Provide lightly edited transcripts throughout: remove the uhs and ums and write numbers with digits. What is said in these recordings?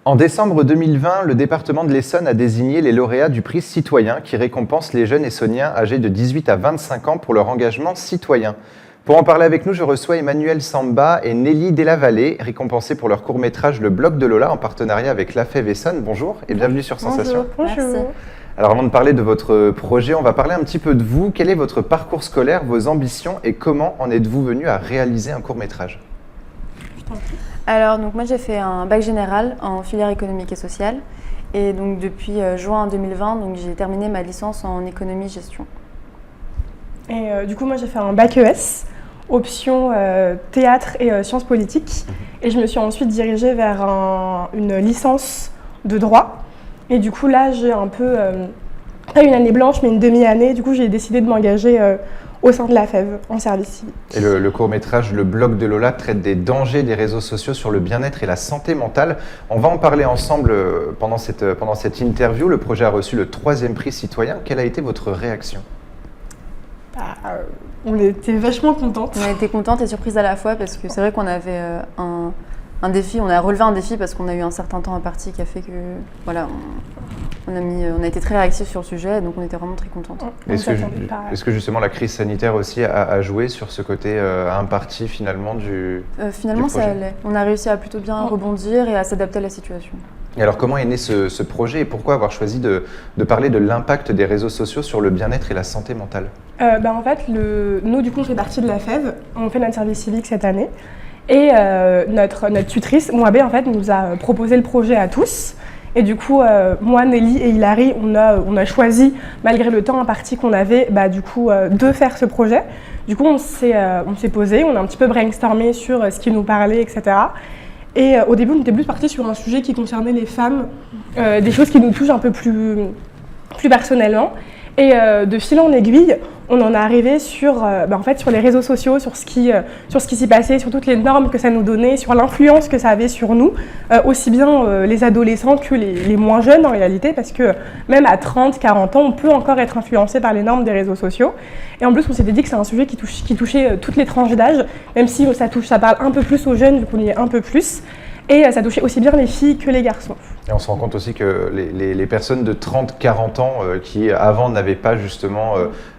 En décembre 2020, le département de l'Essonne a désigné les lauréats du prix citoyen qui récompense les jeunes Essonniens âgés de 18 à 25 ans pour leur engagement citoyen. Pour en parler avec nous, je reçois Emmanuel Samba et Nelly Delavallée, récompensés pour leur court-métrage Le Bloc de Lola en partenariat avec la FEV Essonne. Bonjour et bienvenue sur Sensation. Bonjour. Merci. Alors avant de parler de votre projet, on va parler un petit peu de vous. Quel est votre parcours scolaire, vos ambitions et comment en êtes-vous venu à réaliser un court-métrage ? Alors, moi j'ai fait un bac général en filière économique et sociale. Et donc depuis juin 2020, j'ai terminé ma licence en économie-gestion. Et du coup, moi j'ai fait un bac ES, option théâtre et sciences politiques. Et je me suis ensuite dirigée vers une licence de droit. Et du coup là, j'ai un peu, pas une année blanche, mais une demi-année. Du coup, j'ai décidé de m'engager au sein de la FEV, en service civique. Et le court-métrage Le Bloc de Lola traite des dangers des réseaux sociaux sur le bien-être et la santé mentale. On va en parler ensemble pendant cette interview. Le projet a reçu le 3e prix citoyen. Quelle a été votre réaction ? On était vachement contentes. On a été contentes et surprises à la fois parce que c'est vrai qu'on avait un défi, on a relevé un défi parce qu'on a eu un certain temps imparti qui a fait que voilà, on a été très réactifs sur le sujet, donc on était vraiment très contentes. Est-ce que justement la crise sanitaire aussi a joué sur ce côté imparti finalement du Finalement du projet ? Ça allait. On a réussi à plutôt bien rebondir et à s'adapter à la situation. Et alors comment est né ce projet et pourquoi avoir choisi de parler de l'impact des réseaux sociaux sur le bien-être et la santé mentale ? En fait, nous du coup on fait partie de la FEV, on fait notre service civique cette année. Et notre tutrice, Mouabé, en fait, nous a proposé le projet à tous. Et du coup, moi, Nelly et Hilary, on a choisi, malgré le temps imparti qu'on avait, de faire ce projet. Du coup, on s'est posé, on a un petit peu brainstormé sur ce qui nous parlait, etc. Et au début, on était plus partis sur un sujet qui concernait les femmes, des choses qui nous touchent un peu plus personnellement. Et de fil en aiguille, on en est arrivé sur les réseaux sociaux, sur ce qui s'y passait, sur toutes les normes que ça nous donnait, sur l'influence que ça avait sur nous, aussi bien les adolescents que les moins jeunes en réalité, parce que même à 30, 40 ans, on peut encore être influencé par les normes des réseaux sociaux. Et en plus, on s'était dit que c'est un sujet qui touchait toutes les tranches d'âge, même si ça parle un peu plus aux jeunes, vu qu'on y est un peu plus. Et ça touchait aussi bien les filles que les garçons. Et on se rend compte aussi que les personnes de 30-40 ans qui avant n'avaient pas justement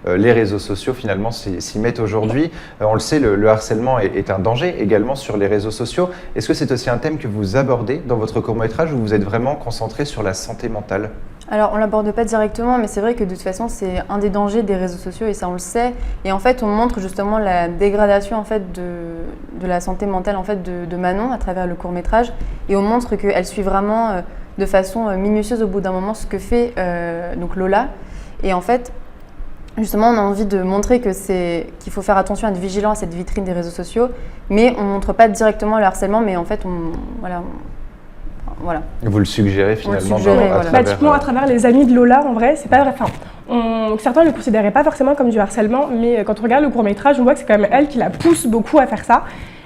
les réseaux sociaux finalement s'y mettent aujourd'hui. On le sait, le harcèlement est un danger également sur les réseaux sociaux. Est-ce que c'est aussi un thème que vous abordez dans votre court-métrage ou vous êtes vraiment concentré sur la santé mentale ? Alors, on ne l'aborde pas directement, mais c'est vrai que de toute façon, c'est un des dangers des réseaux sociaux et ça, on le sait. Et en fait, on montre justement la dégradation en fait, de la santé mentale en fait, de Manon à travers le court-métrage. Et on montre qu'elle suit vraiment de façon minutieuse au bout d'un moment ce que fait donc Lola. Et en fait, justement, on a envie de montrer qu'il faut faire attention à être vigilant à cette vitrine des réseaux sociaux, mais on ne montre pas directement le harcèlement, mais en fait, voilà. Vous le suggérez finalement à travers les amis de Lola, en vrai, c'est pas vrai. Certains ne le considéraient pas forcément comme du harcèlement, mais quand on regarde le court-métrage, on voit que c'est quand même elle qui la pousse beaucoup à faire ça.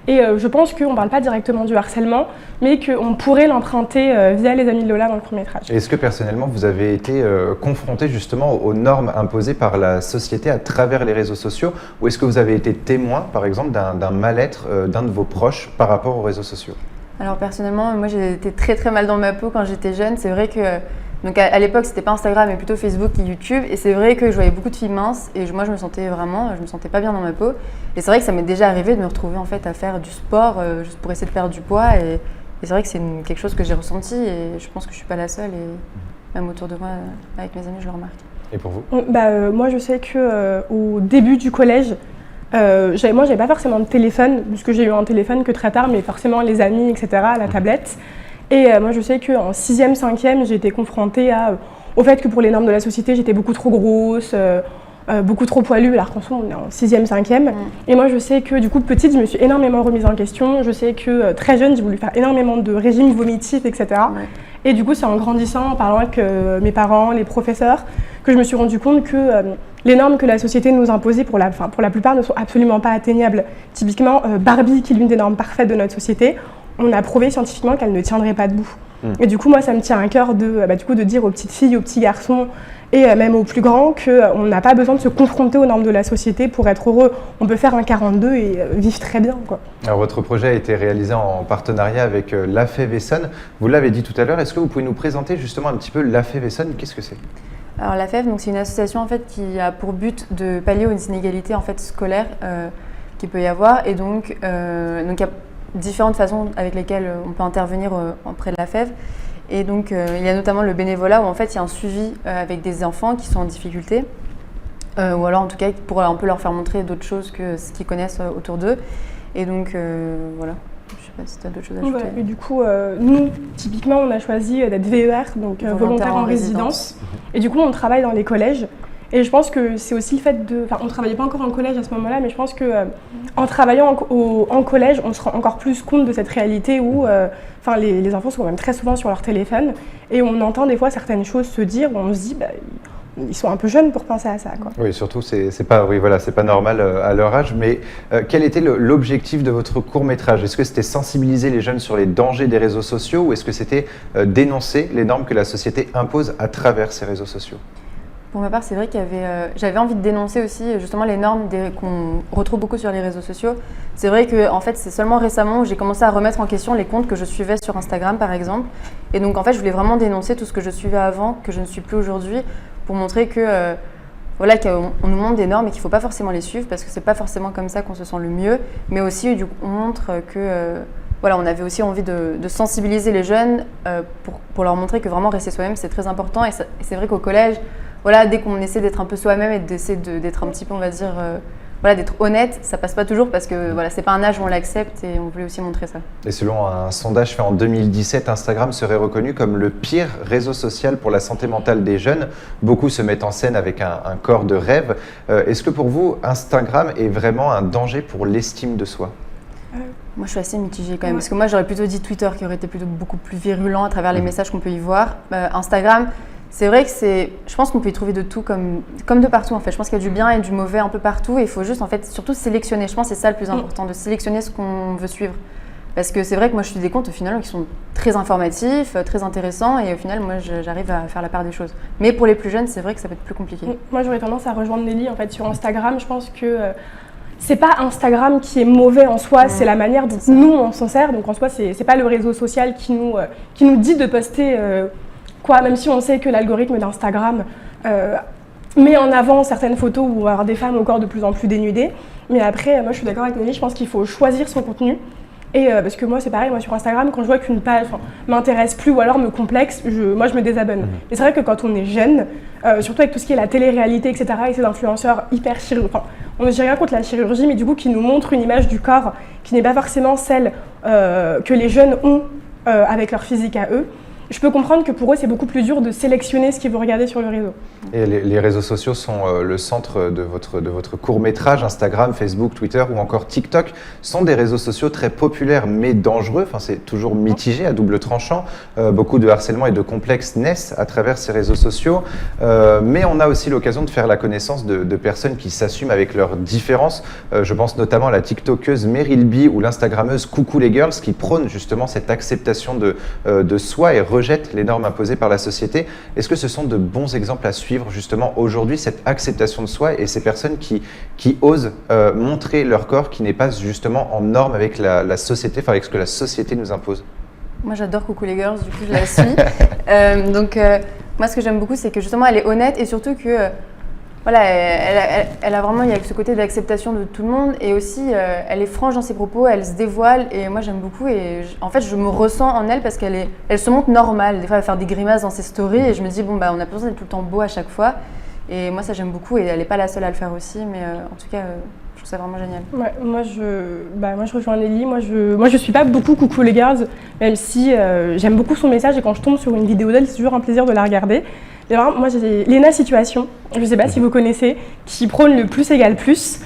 Et je pense qu'on ne parle pas directement du harcèlement, mais qu'on pourrait l'emprunter via les amis de Lola dans le court-métrage. Est-ce que personnellement, vous avez été confronté justement aux normes imposées par la société à travers les réseaux sociaux, ou est-ce que vous avez été témoin, par exemple, d'un mal-être d'un de vos proches par rapport aux réseaux sociaux ? Alors personnellement, moi j'ai été très très mal dans ma peau quand j'étais jeune. C'est vrai que donc à l'époque c'était pas Instagram mais plutôt Facebook et YouTube. Et c'est vrai que je voyais beaucoup de filles minces et moi je me sentais pas bien dans ma peau. Et c'est vrai que ça m'est déjà arrivé de me retrouver en fait à faire du sport juste pour essayer de perdre du poids. Et c'est vrai que c'est quelque chose que j'ai ressenti et je pense que je suis pas la seule et même autour de moi avec mes amis je le remarque. Et pour vous ? Moi je sais que au début du collège. J'avais pas forcément de téléphone, puisque j'ai eu un téléphone que très tard, mais forcément les amis, etc., la tablette. Et moi, je sais qu'en 6e, 5e, j'ai été confrontée au fait que pour les normes de la société, j'étais beaucoup trop grosse, beaucoup trop poilue, alors qu'en soi, on est en 6e, 5e. Et moi, je sais que du coup, petite, je me suis énormément remise en question. Je sais que très jeune, j'ai voulu faire énormément de régimes vomitifs, etc. Ouais. Et du coup, c'est en grandissant, en parlant avec mes parents, les professeurs, que je me suis rendu compte que les normes que la société nous imposait, pour la plupart, ne sont absolument pas atteignables. Typiquement, Barbie, qui est l'une des normes parfaites de notre société, on a prouvé scientifiquement qu'elle ne tiendrait pas debout. Et du coup, moi, ça me tient à cœur de dire aux petites filles, aux petits garçons et même aux plus grands qu'on n'a pas besoin de se confronter aux normes de la société pour être heureux. On peut faire un 42 et vivre très bien, quoi. Alors, votre projet a été réalisé en partenariat avec la FEV Essonne. Vous l'avez dit tout à l'heure, est-ce que vous pouvez nous présenter justement un petit peu la FEV Essonne? Qu'est-ce que c'est? Alors la FEV, donc c'est une association en fait qui a pour but de pallier aux inégalités en fait scolaires qu'il peut y avoir, et donc il y a différentes façons avec lesquelles on peut intervenir auprès de la FEV. Et donc il y a notamment le bénévolat où en fait il y a un suivi avec des enfants qui sont en difficulté, ou alors en tout cas pour un peu leur faire montrer d'autres choses que ce qu'ils connaissent autour d'eux. Et donc voilà. Je ne sais pas si tu as d'autres choses à ajouter. Ouais, et du coup, nous, typiquement, on a choisi d'être VER, donc volontaire en résidence. Et du coup, on travaille dans les collèges. Et je pense que c'est aussi le fait de... Enfin, on ne travaillait pas encore en collège à ce moment-là, mais je pense qu'en travaillant en collège, on se rend encore plus compte de cette réalité où les enfants sont quand même très souvent sur leur téléphone. Et on entend des fois certaines choses se dire où on se dit... ils sont un peu jeunes pour penser à ça, quoi. Oui, surtout, c'est pas normal à leur âge. Mais quel était l'objectif de votre court-métrage? Est-ce que c'était sensibiliser les jeunes sur les dangers des réseaux sociaux, ou est-ce que c'était dénoncer les normes que la société impose à travers ces réseaux sociaux? Pour ma part, c'est vrai j'avais envie de dénoncer aussi justement les normes qu'on retrouve beaucoup sur les réseaux sociaux. C'est vrai que en fait, c'est seulement récemment où j'ai commencé à remettre en question les comptes que je suivais sur Instagram, par exemple. Et donc, en fait, je voulais vraiment dénoncer tout ce que je suivais avant, que je ne suis plus aujourd'hui, pour montrer que qu'on nous montre des normes et qu'il ne faut pas forcément les suivre, parce que c'est pas forcément comme ça qu'on se sent le mieux. Mais aussi, du coup, on montre que on avait aussi envie de sensibiliser les jeunes pour leur montrer que vraiment rester soi-même, c'est très important. Et c'est vrai qu'au collège, dès qu'on essaie d'être un peu soi-même et d'essayer d'être un petit peu, on va dire, d'être honnête, ça passe pas toujours, parce que c'est pas un âge où on l'accepte, et on voulait aussi montrer ça. Et selon un sondage fait en 2017, Instagram serait reconnu comme le pire réseau social pour la santé mentale des jeunes. Beaucoup se mettent en scène avec un corps de rêve. Est-ce que pour vous, Instagram est vraiment un danger pour l'estime de soi? Moi, je suis assez mitigée quand même, parce que moi, j'aurais plutôt dit Twitter, qui aurait été plutôt beaucoup plus virulent à travers les messages qu'on peut y voir. Instagram, c'est vrai que je pense qu'on peut y trouver de tout, comme de partout en fait. Je pense qu'il y a du bien et du mauvais un peu partout, et il faut juste en fait surtout sélectionner. Je pense que c'est ça le plus important, de sélectionner ce qu'on veut suivre. Parce que c'est vrai que moi je suis des comptes au final qui sont très informatifs, très intéressants, et au final moi j'arrive à faire la part des choses. Mais pour les plus jeunes, c'est vrai que ça peut être plus compliqué. Moi j'aurais tendance à rejoindre Nelly en fait sur Instagram. Je pense que c'est pas Instagram qui est mauvais en soi, c'est la manière dont nous on s'en sert. Donc en soi c'est pas le réseau social qui nous dit de poster même si on sait que l'algorithme d'Instagram met en avant certaines photos où on va avoir des femmes au corps de plus en plus dénudées. Mais après, moi je suis d'accord avec Nelly, je pense qu'il faut choisir son contenu. Et parce que moi c'est pareil, moi sur Instagram, quand je vois qu'une page m'intéresse plus ou alors me complexe, moi je me désabonne. Et c'est vrai que quand on est jeune, surtout avec tout ce qui est la télé-réalité, etc., et ces influenceurs hyper chirurgiens, on ne dit rien contre la chirurgie, mais du coup qui nous montrent une image du corps qui n'est pas forcément celle que les jeunes ont avec leur physique à eux. Je peux comprendre que pour eux, c'est beaucoup plus dur de sélectionner ce qu'ils vont regarder sur le réseau. Et les réseaux sociaux sont le centre de votre court-métrage. Instagram, Facebook, Twitter ou encore TikTok sont des réseaux sociaux très populaires mais dangereux. Enfin, c'est toujours mitigé, à double tranchant. Beaucoup de harcèlement et de complexes naissent à travers ces réseaux sociaux. Mais on a aussi l'occasion de faire la connaissance de personnes qui s'assument avec leurs différences. Je pense notamment à la TikTokeuse Meryl B ou l'Instagrammeuse Coucou les Girls, qui prônent justement cette acceptation de soi et rejettent les normes imposées par la société. Est-ce que ce sont de bons exemples à suivre justement aujourd'hui, cette acceptation de soi et ces personnes qui osent montrer leur corps qui n'est pas justement en norme avec la société, enfin avec ce que la société nous impose? Moi j'adore Coucou les Girls, du coup je la suis. Moi ce que j'aime beaucoup, c'est que justement elle est honnête, et surtout que elle a vraiment, il y a ce côté d'acceptation de tout le monde, et aussi elle est franche dans ses propos, elle se dévoile, et moi j'aime beaucoup, et en fait je me ressens en elle parce qu'elle se montre normale. Des fois elle va faire des grimaces dans ses stories et je me dis on a pas besoin d'être tout le temps beau à chaque fois, et moi ça j'aime beaucoup, et elle n'est pas la seule à le faire aussi, mais en tout cas je trouve ça vraiment génial. Ouais, moi je rejoins Nelly, moi je suis pas beaucoup Coucou les Girls, même si j'aime beaucoup son message, et quand je tombe sur une vidéo d'elle c'est toujours un plaisir de la regarder. Et alors, moi j'ai Léna Situation, je ne sais pas si vous connaissez, qui prône le plus égale plus,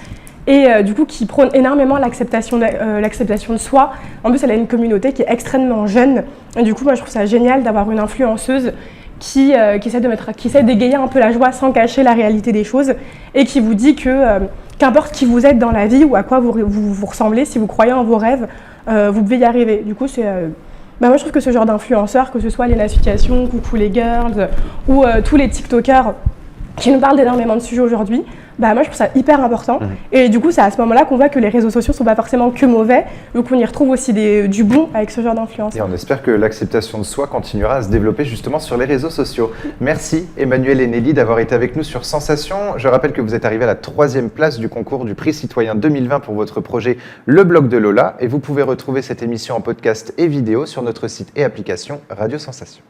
et du coup qui prône énormément l'acceptation de soi. En plus elle a une communauté qui est extrêmement jeune, et du coup moi je trouve ça génial d'avoir une influenceuse qui essaie d'égayer un peu la joie sans cacher la réalité des choses, et qui vous dit que qu'importe qui vous êtes dans la vie ou à quoi vous ressemblez, si vous croyez en vos rêves, vous pouvez y arriver. Du coup Moi, je trouve que ce genre d'influenceurs, que ce soit les Nafication, Coucou les Girls ou tous les TikTokers qui nous parlent d'énormément de sujets aujourd'hui, moi, je trouve ça hyper important. Et du coup, c'est à ce moment-là qu'on voit que les réseaux sociaux ne sont pas forcément que mauvais, ou qu'on y retrouve aussi du bon avec ce genre d'influence. Et on espère que l'acceptation de soi continuera à se développer justement sur les réseaux sociaux. Merci Emmanuel et Nelly d'avoir été avec nous sur Sensation. Je rappelle que vous êtes arrivés à la 3e place du concours du Prix Citoyen 2020 pour votre projet Le Blog de Lola. Et vous pouvez retrouver cette émission en podcast et vidéo sur notre site et application Radio Sensation.